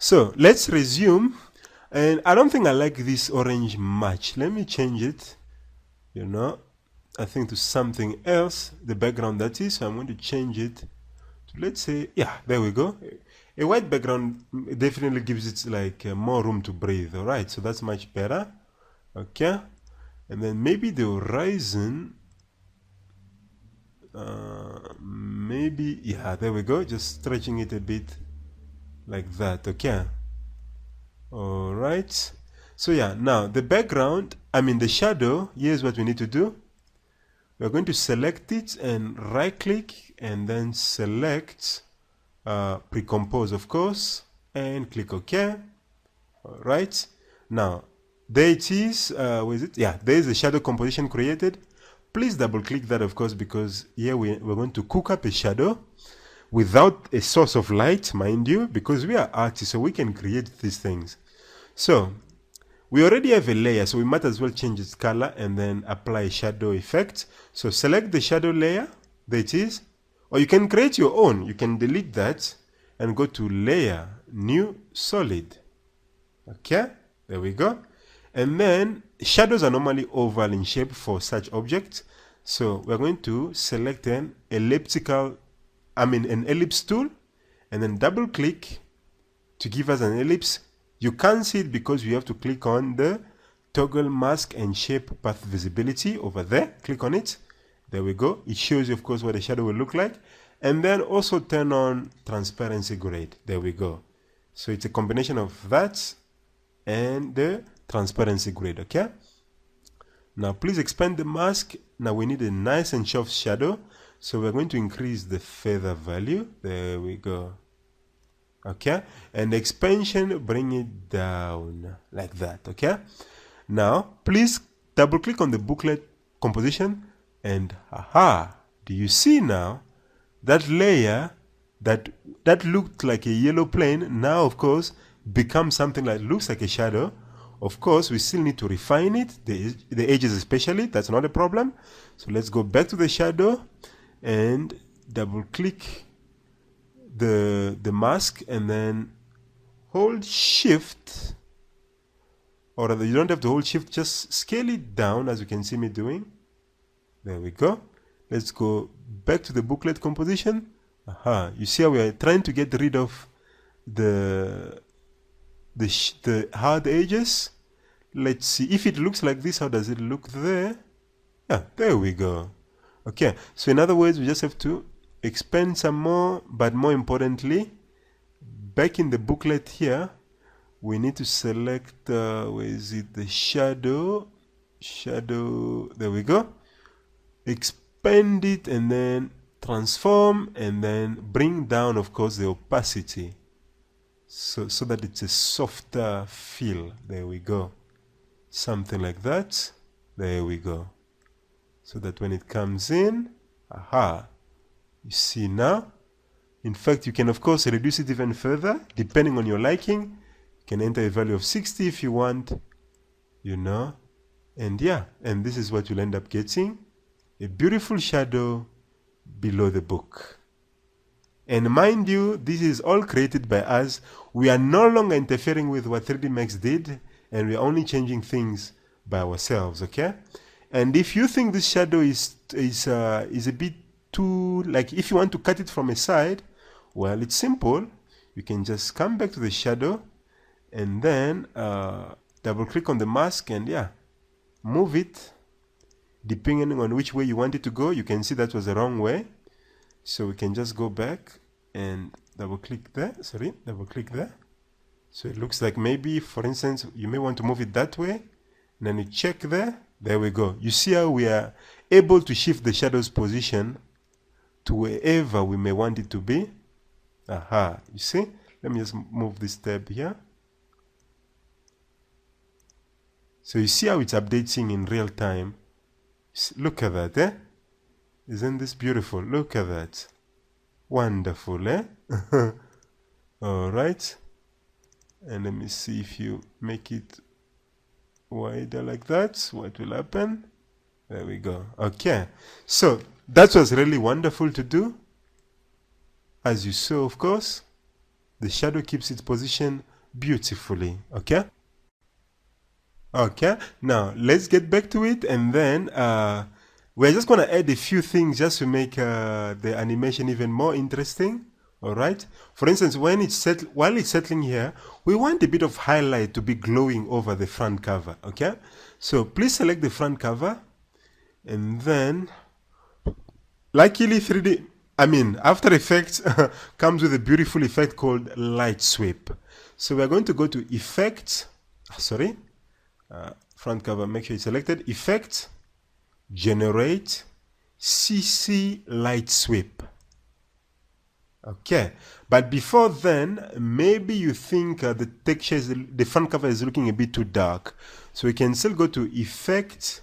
So let's resume. And I don't think I like this orange much. Let me change it, I think to something else, the background that is. So I'm going to change it to, let's say, yeah, there we go. A white background definitely gives it like more room to breathe. All right, so that's much better. Okay, and then maybe the horizon, maybe, yeah, there we go. Just stretching it a bit like that. Okay. All right. So yeah, now the background, the shadow, here's what we need to do. We're going to select it and right click and then select pre-compose, of course, and click OK. All right. Now, there it is. Where is it? Yeah, there is a shadow composition created. Please double click that, of course, because here we're going to cook up a shadow without a source of light, mind you, because we are artists, so we can create these things. So we already have a layer, so we might as well change its color and then apply a shadow effect. So select the shadow layer, there it is, or you can create your own. You can delete that and go to layer, new, solid. Okay, there we go. And then shadows are normally oval in shape for such objects. So we're going to select an elliptical, an ellipse tool, and then double click to give us an ellipse. You can't see it because you have to click on the toggle mask and shape path visibility over there. Click on it. There we go. It shows you, of course, what the shadow will look like. And then also turn on transparency grade. There we go. So it's a combination of that and the transparency grade. Okay. Now please expand the mask. Now we need a nice and soft shadow. So we're going to increase the feather value. There we go. Okay, and expansion, bring it down like that. Okay, now please double click on the booklet composition and do you see now that layer that looked like a yellow plane now of course becomes something that looks like a shadow. Of course we still need to refine it, the edges especially. That's not a problem. So let's go back to the shadow and double click the mask and then hold shift, or rather you don't have to hold shift, just scale it down as you can see me doing. There we go. Let's go back to the booklet composition. You see how we are trying to get rid of the hard edges. Let's see if it looks like this. How does it look there? Yeah, there we go. Okay, so in other words, we just have to expand some more, but more importantly, back in the booklet here, we need to select, where is it, the shadow, there we go. Expand it and then transform and then bring down, of course, the opacity so that it's a softer feel. There we go. Something like that. There we go. So that when it comes in, you see now. In fact, you can of course reduce it even further depending on your liking. You can enter a value of 60 if you want, and yeah, and this is what you'll end up getting, a beautiful shadow below the book. And mind you, this is all created by us. We are no longer interfering with what 3D Max did, and we're only changing things by ourselves. Okay, and if you think this shadow is a bit too, like, if you want to cut it from a side, well, it's simple. You can just come back to the shadow and then double click on the mask and yeah, move it depending on which way you want it to go. You can see that was the wrong way, so we can just go back and double click there. So it looks like maybe, for instance, you may want to move it that way, and then you check there. There we go. You see how we are able to shift the shadow's position to wherever we may want it to be. You see? Let me just move this tab here. So you see how it's updating in real time. Look at that, eh? Isn't this beautiful? Look at that. Wonderful, eh? Alright. And let me see if you make it wider like that, what will happen? There we go. Okay. So that was really wonderful to do, as you saw, of course. the shadow keeps its position beautifully. Okay? Okay, now let's get back to it, and then we're just going to add a few things just to make the animation even more interesting. All right, for instance, when while it's settling here, we want a bit of highlight to be glowing over the front cover. Okay, so please select the front cover, and then luckily After Effects comes with a beautiful effect called light sweep. So we're going to go to Effect, front cover, make sure it's selected, Effect, Generate, CC Light Sweep. Okay, but before then, maybe you think the texture the front cover is looking a bit too dark. So we can still go to Effect,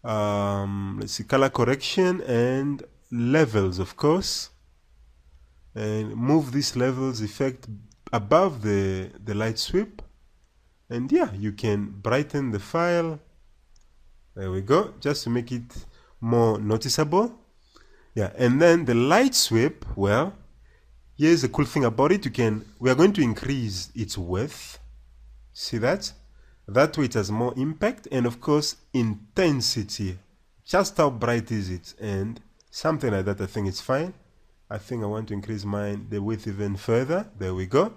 let's see, Color Correction and Levels, of course, and move this levels effect above the light sweep. And yeah, you can brighten the file. There we go, just to make it more noticeable. Yeah, and then the light sweep, well, here's the cool thing about it. We are going to increase its width. See that? That way it has more impact, and of course intensity. Just how bright is it? And something like that, I think it's fine. I think I want to increase the width even further. There we go.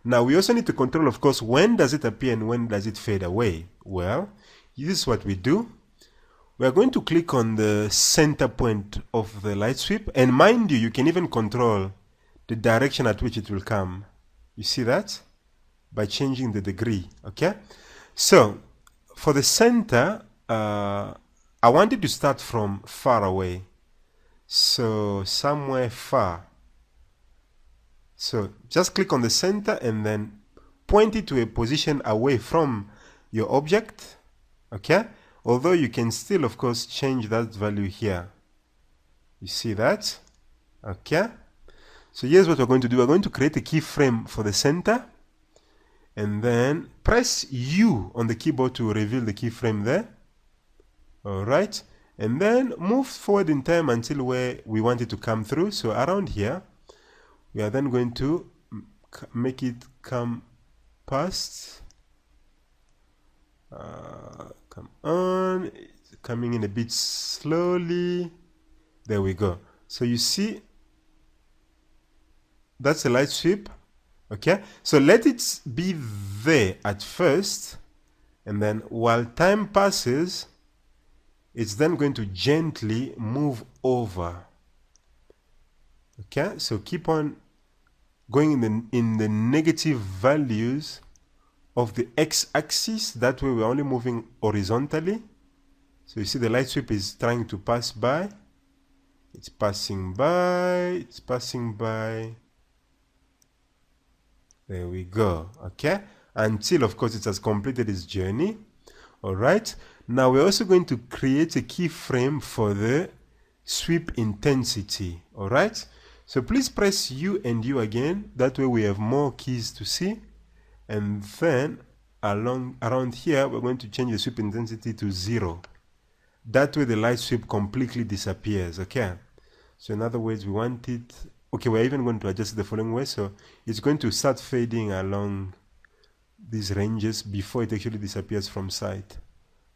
Now we also need to control, of course, when does it appear and when does it fade away. Well, this is what we do. We are going to click on the center point of the light sweep, and mind you, you can even control the direction at which it will come. You see that? By changing the degree. Okay? So, for the center, I wanted to start from far away. So, somewhere far. So, just click on the center and then point it to a position away from your object. Okay? Although you can still, of course, change that value here. You see that? Okay? So here's what we're going to do. We're going to create a keyframe for the center, and then press U on the keyboard to reveal the keyframe there. All right, and then move forward in time until where we want it to come through. So around here, we are then going to make it come past. Come on, it's coming in a bit slowly. There we go. So you see, that's a light sweep. Okay, so let it be there at first, and then while time passes, it's then going to gently move over. Okay, so keep on going in the negative values of the x-axis. That way we're only moving horizontally. So you see the light sweep is trying to pass by. It's passing by. It's passing by. There we go. Okay, until of course it has completed its journey. All right, now we're also going to create a keyframe for the sweep intensity. All right, so please press U and U again. That way we have more keys to see. And then around here, we're going to change the sweep intensity to 0. That way the light sweep completely disappears. Okay, so in other words, we want it. Okay, we're even going to adjust it the following way. So it's going to start fading along these ranges before it actually disappears from sight.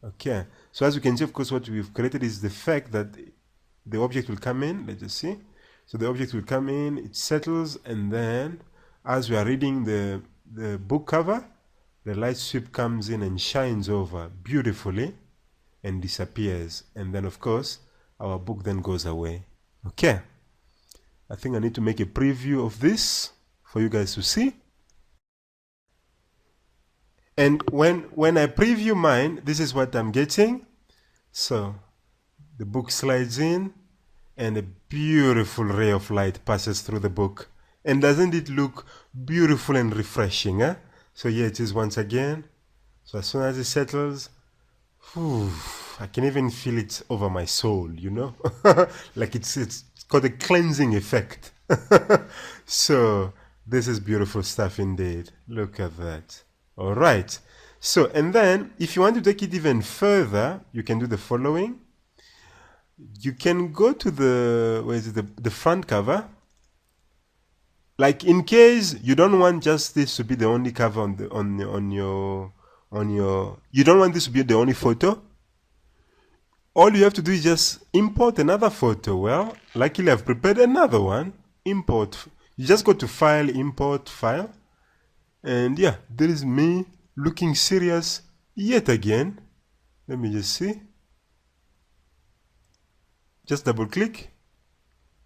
Okay, so as you can see, of course, what we've created is the fact that the object will come in. Let's just see. So the object will come in, it settles, and then as we are reading the book cover, the light sweep comes in and shines over beautifully and disappears. And then, of course, our book then goes away. Okay. I think I need to make a preview of this for you guys to see. And when I preview mine, this is what I'm getting. So the book slides in and a beautiful ray of light passes through the book. And doesn't it look beautiful and refreshing? Eh? So here it is once again. So as soon as it settles, I can even feel it over my soul, you know? Like it's got a cleansing effect. So this is beautiful stuff indeed. Look at that. All right. So, and then if you want to take it even further, you can do the following. You can go to the front cover, like in case you don't want just this to be the only cover you don't want this to be the only photo, all you have to do is just import another photo. Well, luckily I've prepared another one. Import. You just go to File, Import, File. And yeah, there is me looking serious yet again. Let me just see. Just double click.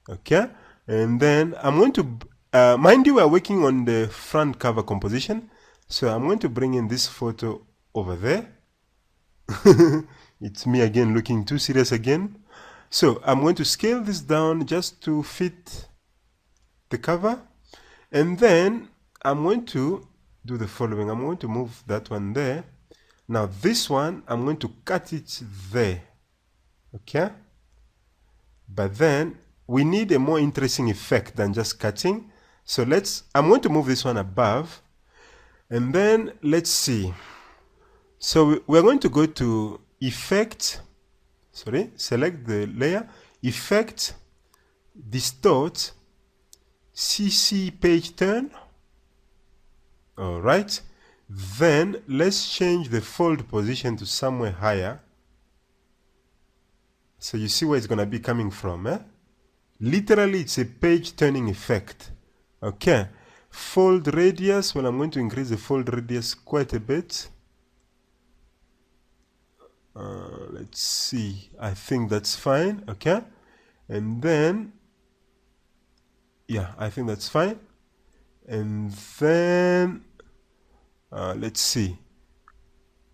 Okay. And then I'm going to, mind you, we're working on the front cover composition. So I'm going to bring in this photo over there. It's me again looking too serious again. So I'm going to scale this down just to fit the cover. And then I'm going to do the following. I'm going to move that one there. Now this one, I'm going to cut it there. Okay? But then we need a more interesting effect than just cutting. So I'm going to move this one above. And then let's see. So we're going to go to Effect, select the layer, Effect, Distort, CC Page Turn. Alright, then let's change the fold position to somewhere higher. So you see where it's going to be coming from. Literally, it's a page turning effect. Okay, fold radius, well, I'm going to increase the fold radius quite a bit. Let's see, I think that's fine. Okay, and then yeah, I think that's fine. And then let's see,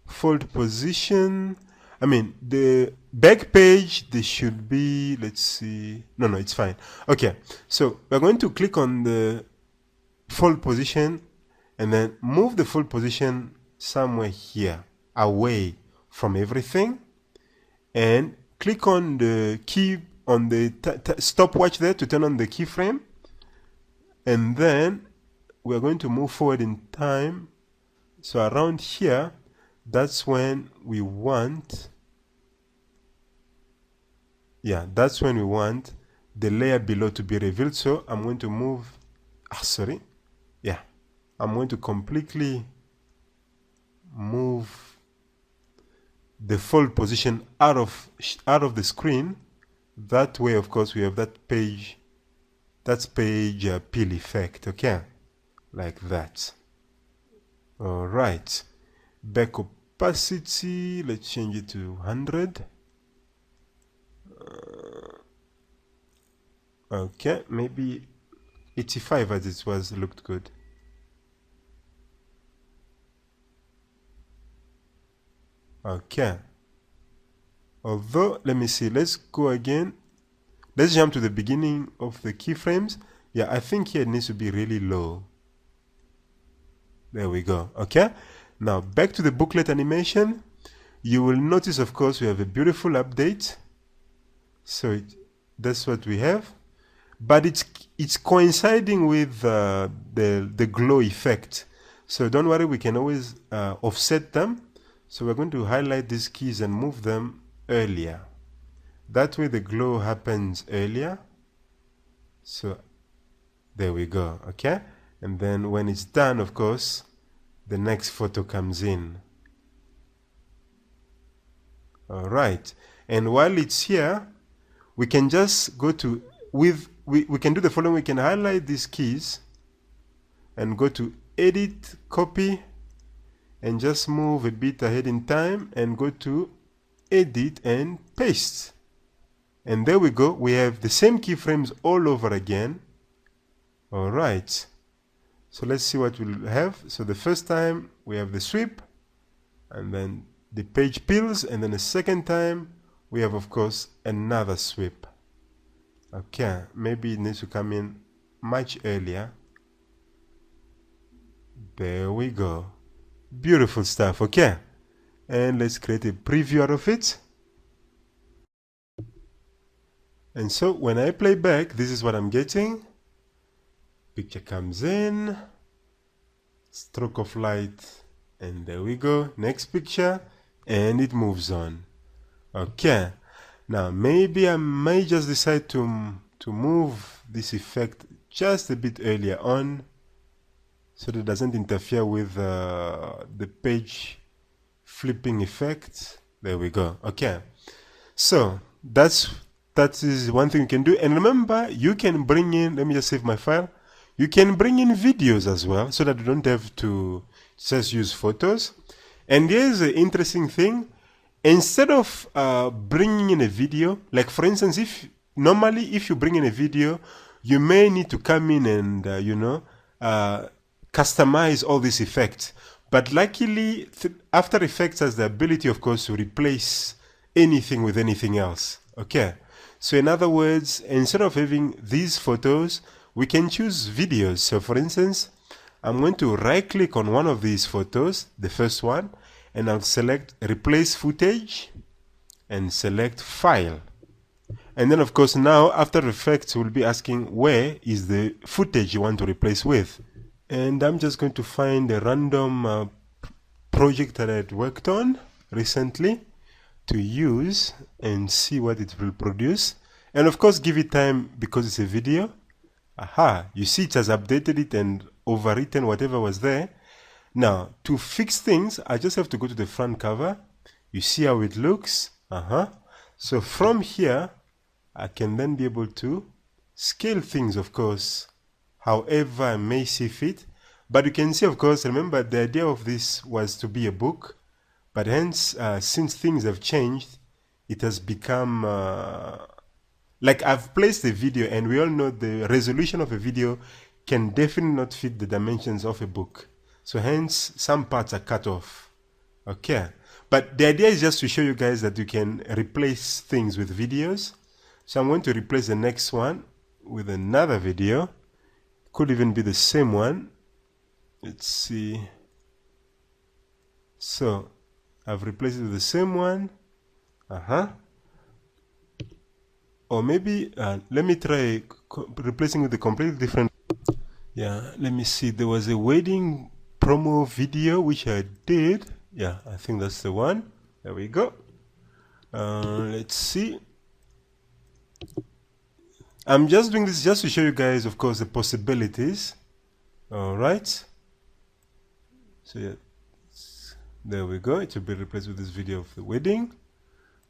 fold position, I mean the back page, they should be, let's see, no, it's fine. Okay, so we're going to click on the fold position and then move the fold position somewhere here, away from everything, and click on the key on the stopwatch there to turn on the keyframe, and then we're going to move forward in time. So around here, that's when we want, that's when we want the layer below to be revealed. So I'm going to move, I'm going to completely move the fold position out of the screen. That way, of course, we have that page, peel effect. Okay, like that. All right, back opacity, let's change it to 100. Okay, maybe 85 as it was looked good. Okay, although let me see, let's go again, let's jump to the beginning of the keyframes. Yeah, I think here it needs to be really low. There we go. Okay, now back to the booklet animation. You will notice, of course, we have a beautiful update. So that's what we have, but it's coinciding with the glow effect. So don't worry, we can always offset them. So we're going to highlight these keys and move them earlier. That way the glow happens earlier. So there we go. Okay, and then when it's done, of course, the next photo comes in. All right, and while it's here, we can just go to we can do the following. We can highlight these keys and go to Edit, Copy, and just move a bit ahead in time and go to Edit and Paste. And there we go. We have the same keyframes all over again. All right. So let's see what we'll have. So the first time we have the sweep, and then the page peels, and then the second time we have, of course, another sweep. Okay, maybe it needs to come in much earlier. There we go. Beautiful stuff. Okay, and let's create a preview out of it. And so when I play back, this is what I'm getting. Picture comes in, stroke of light, and there we go. Next picture, and it moves on. Okay, now maybe I may just decide to move this effect just a bit earlier on so that it doesn't interfere with the page flipping effect. There we go. Okay, so that is one thing you can do. And remember, you can bring in, let me just save my file, you can bring in videos as well so that you don't have to just use photos. And here's an interesting thing. Instead of bringing in a video, like for instance, if normally if you bring in a video, you may need to come in and customize all these effects. But luckily, After Effects has the ability, of course, to replace anything with anything else. Okay, so in other words, instead of having these photos, we can choose videos. So for instance, I'm going to right click on one of these photos, the first one, and I'll select replace footage and select file. And then of course now After Effects will be asking where is the footage you want to replace with. And I'm just going to find a random project that I had worked on recently to use and see what it will produce. And of course give it time because it's a video. Aha, you see it has updated it and overwritten whatever was there. Now to fix things, I just have to go to the front cover. You see how it looks. So from here I can then be able to scale things, of course, however I may see fit. But you can see, of course, remember the idea of this was to be a book, but hence since things have changed, it has become like I've placed a video, and we all know the resolution of a video can definitely not fit the dimensions of a book. So hence some parts are cut off. Okay, but the idea is just to show you guys that you can replace things with videos. So I'm going to replace the next one with another video. Could even be the same one. Let's see. So I've replaced it with the same one. Or maybe let me try replacing with a completely different. Yeah, let me see. There was a wedding promo video which I did. Yeah, I think that's the one. There we go. Let's see. I'm just doing this just to show you guys, of course, the possibilities. All right. So yeah, there we go. It will be replaced with this video of the wedding.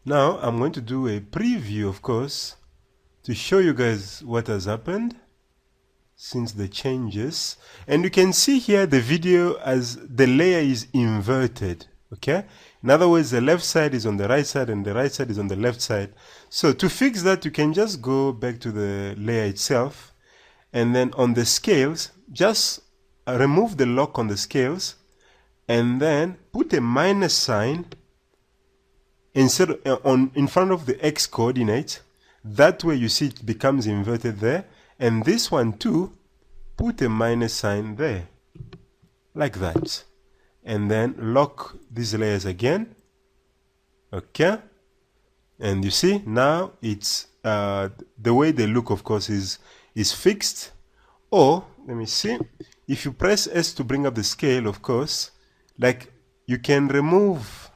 Now I'm going to do a preview, of course, to show you guys what has happened since the changes. And you can see here the video as the layer is inverted. Okay, in other words, the left side is on the right side and the right side is on the left side. So to fix that, you can just go back to the layer itself, and then on the scales, just remove the lock on the scales and then put a minus sign instead in front of the X coordinate. That way you see it becomes inverted there. And this one too, put a minus sign there, like that. And then lock these layers again. Okay. And you see now it's the way they look, of course, is fixed. Or let me see, if you press S to bring up the scale, of course, like you can remove,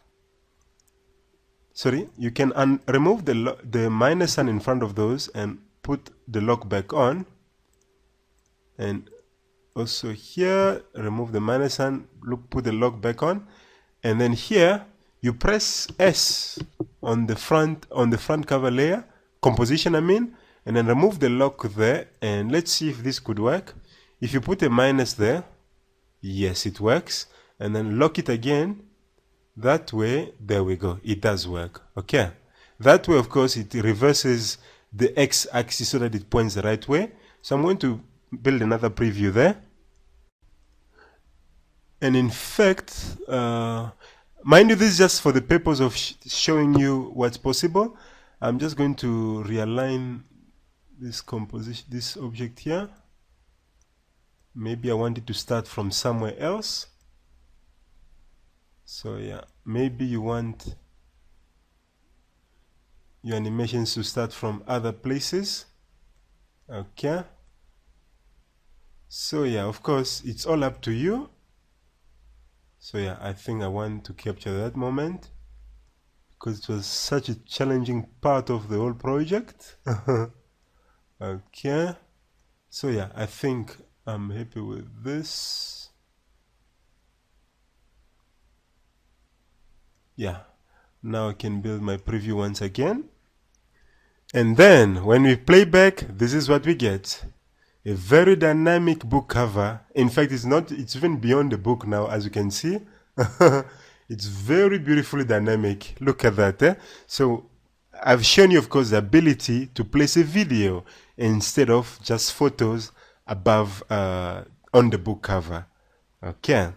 you can remove the minus sign in front of those and put the lock back on. And also here, remove the minus sign, put the lock back on. And then here you press S on the front cover layer, composition I mean, and then remove the lock there. And let's see if this could work. If you put a minus there, yes, it works. And then lock it again. That way, there we go. It does work. Okay. That way, of course, it reverses the X axis so that it points the right way. So I'm going to build another preview there. And in fact, mind you, this is just for the purpose of showing you what's possible. I'm just going to realign this composition, this object here. Maybe I want it to start from somewhere else. So yeah, maybe you want your animations to start from other places. Okay. So yeah, of course, it's all up to you. So yeah, I think I want to capture that moment because it was such a challenging part of the whole project. Okay. So yeah, I think I'm happy with this. Yeah, now I can build my preview once again. And then when we play back, this is what we get. A very dynamic book cover. In fact, it's even beyond the book now, as you can see. It's very beautifully dynamic. Look at that. Eh? So I've shown you, of course, the ability to place a video instead of just photos above on the book cover. Okay.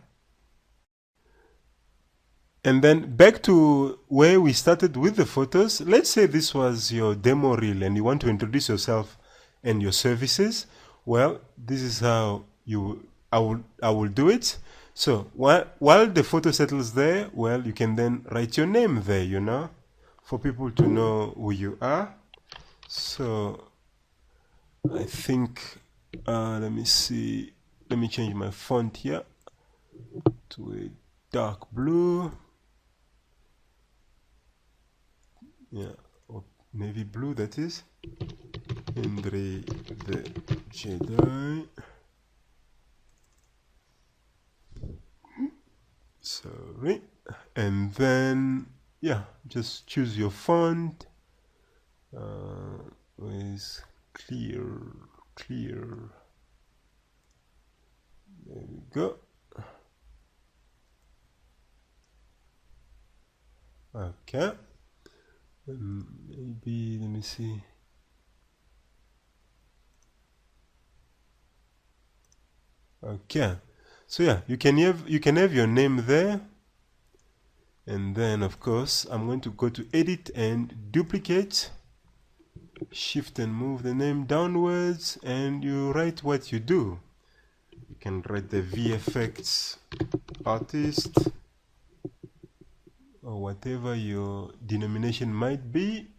And then back to where we started with the photos. Let's say this was your demo reel and you want to introduce yourself and your services. Well, this is how I will do it. So while the photo settles there, well, you can then write your name there, you know, for people to know who you are. So I think, let me see, let me change my font here to a dark blue. Yeah, or navy blue, that is. Henrythejedi. Sorry. And then, yeah, just choose your font. With clear. There we go. Okay. Maybe, let me see. Okay. So yeah, you can have your name there. And then of course, I'm going to go to edit and duplicate. Shift and move the name downwards and you write what you do. You can write the VFX artist or whatever your denomination might be.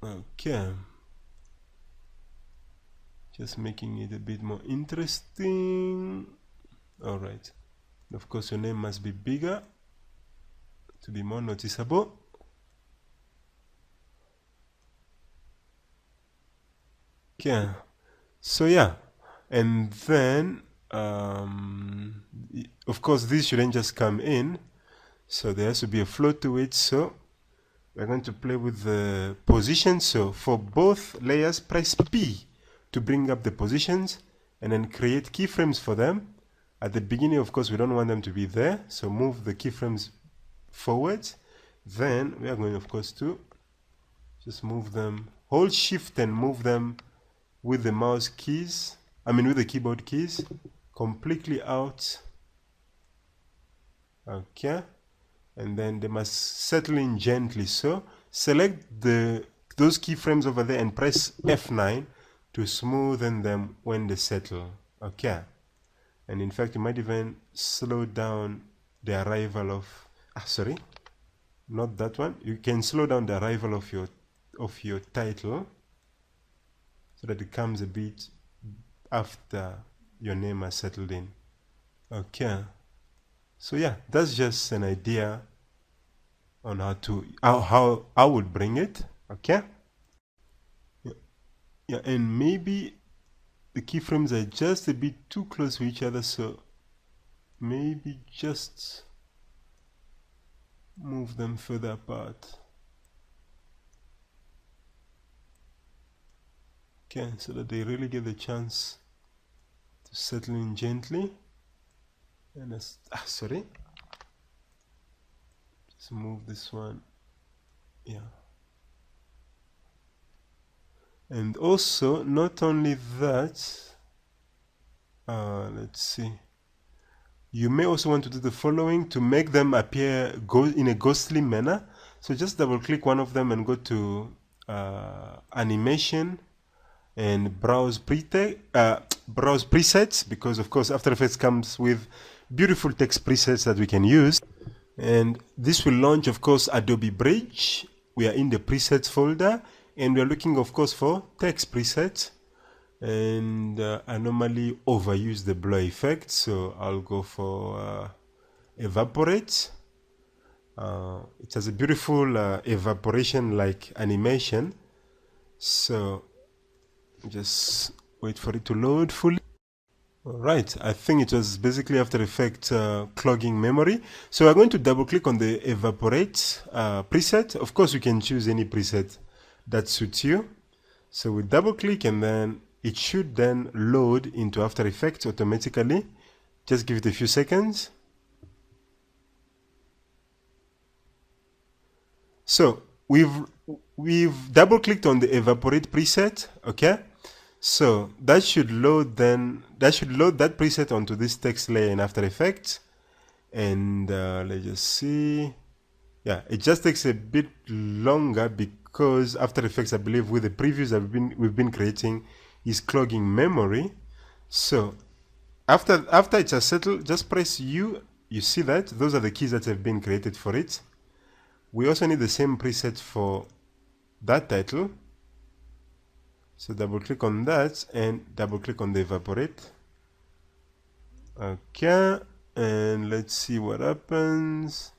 Okay. Just making it a bit more interesting. All right. Of course, your name must be bigger to be more noticeable. Okay. So yeah, and then of course this shouldn't just come in, so there has to be a flow to it. So we're going to play with the position. So for both layers, press P to bring up the positions and then create keyframes for them. At the beginning, of course, we don't want them to be there, so move the keyframes forward. Then we are going, of course, to just move them, hold shift and move them with the mouse keys, with the keyboard keys, completely out. Okay. And then they must settle in gently. So select those keyframes over there and press F9 to smoothen them when they settle. Okay. And in fact, you might even slow down the arrival of, sorry, not that one. You can slow down the arrival of your title so that it comes a bit after your name has settled in. Okay. So yeah, that's just an idea on how I would bring it. Okay. Yeah, and maybe the keyframes are just a bit too close to each other, so maybe just move them further apart. Okay, so that they really get the chance to settle in gently. And sorry, just move this one. Yeah. And also, not only that, let's see, you may also want to do the following to make them appear in a ghostly manner. So just double click one of them and go to animation and browse presets, because of course After Effects comes with beautiful text presets that we can use. And this will launch, of course, Adobe Bridge. We are in the presets folder and we are looking, of course, for text presets. And I normally overuse the blur effect, so I'll go for evaporate. It has a beautiful evaporation like animation. So just wait for it to load fully. Alright, I think it was basically After Effects clogging memory. So we're going to double click on the evaporate preset. Of course, you can choose any preset that suits you. So we double click and then it should then load into After Effects automatically. Just give it a few seconds. So we've double clicked on the evaporate preset, okay? So that should load that preset onto this text layer in After Effects. And let's just see. Yeah, it just takes a bit longer because After Effects, I believe, with the previews that we've been creating, is clogging memory. So after it has settled, just press U. You see that those are the keys that have been created for it. We also need the same preset for that title. So double click on that and double click on the evaporate. Okay, and let's see what happens.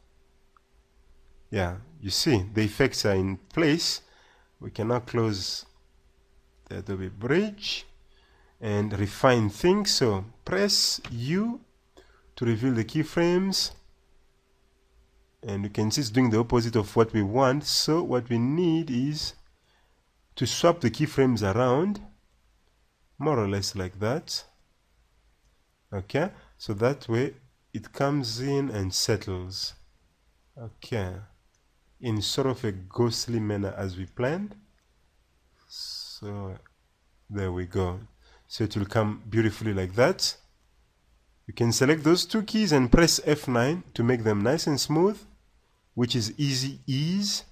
Yeah, you see the effects are in place. We can now close the Adobe Bridge and refine things. So press U to reveal the keyframes. And you can see it's doing the opposite of what we want. So what we need is to swap the keyframes around, more or less like that. Okay, so that way it comes in and settles. Okay, in sort of a ghostly manner as we planned. So there we go. So it will come beautifully like that. You can select those two keys and press F9 to make them nice and smooth, which is easy ease.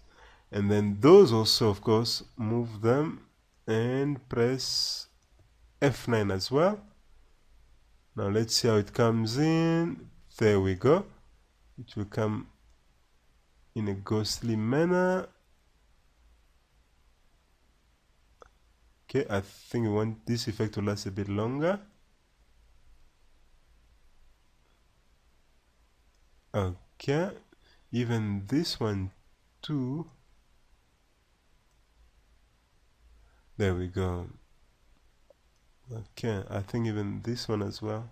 And then those also, of course, move them and press F9 as well. Now let's see how it comes in. There we go. It will come in a ghostly manner. Okay, I think we want this effect to last a bit longer. Okay, even this one too. There we go. Okay, I think even this one as well.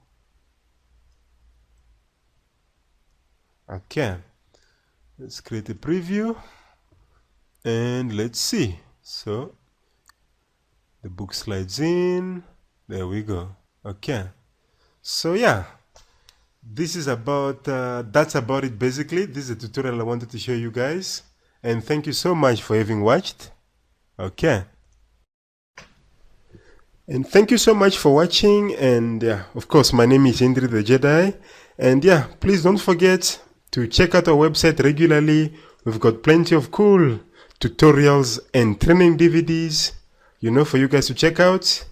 Okay, let's create a preview and let's see. So the book slides in. There we go. Okay, so yeah, this is about that's about it basically. This is a tutorial I wanted to show you guys, and thank you so much for having watched. Okay, and thank you so much for watching. And yeah, of course, my name is Henrythejedi, and yeah, please don't forget to check out our website regularly. We've got plenty of cool tutorials and training DVDs, you know, for you guys to check out.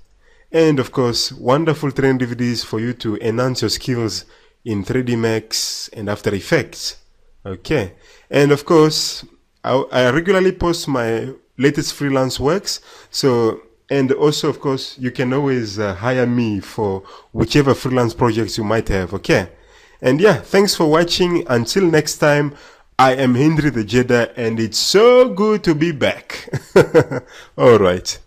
And of course, wonderful training DVDs for you to enhance your skills in 3D Max and After Effects. Okay, and of course, I regularly post my latest freelance works. So, and also, of course, you can always hire me for whichever freelance projects you might have. Okay, and yeah, thanks for watching. Until next time, I am Henrythejedi, and it's so good to be back. All right.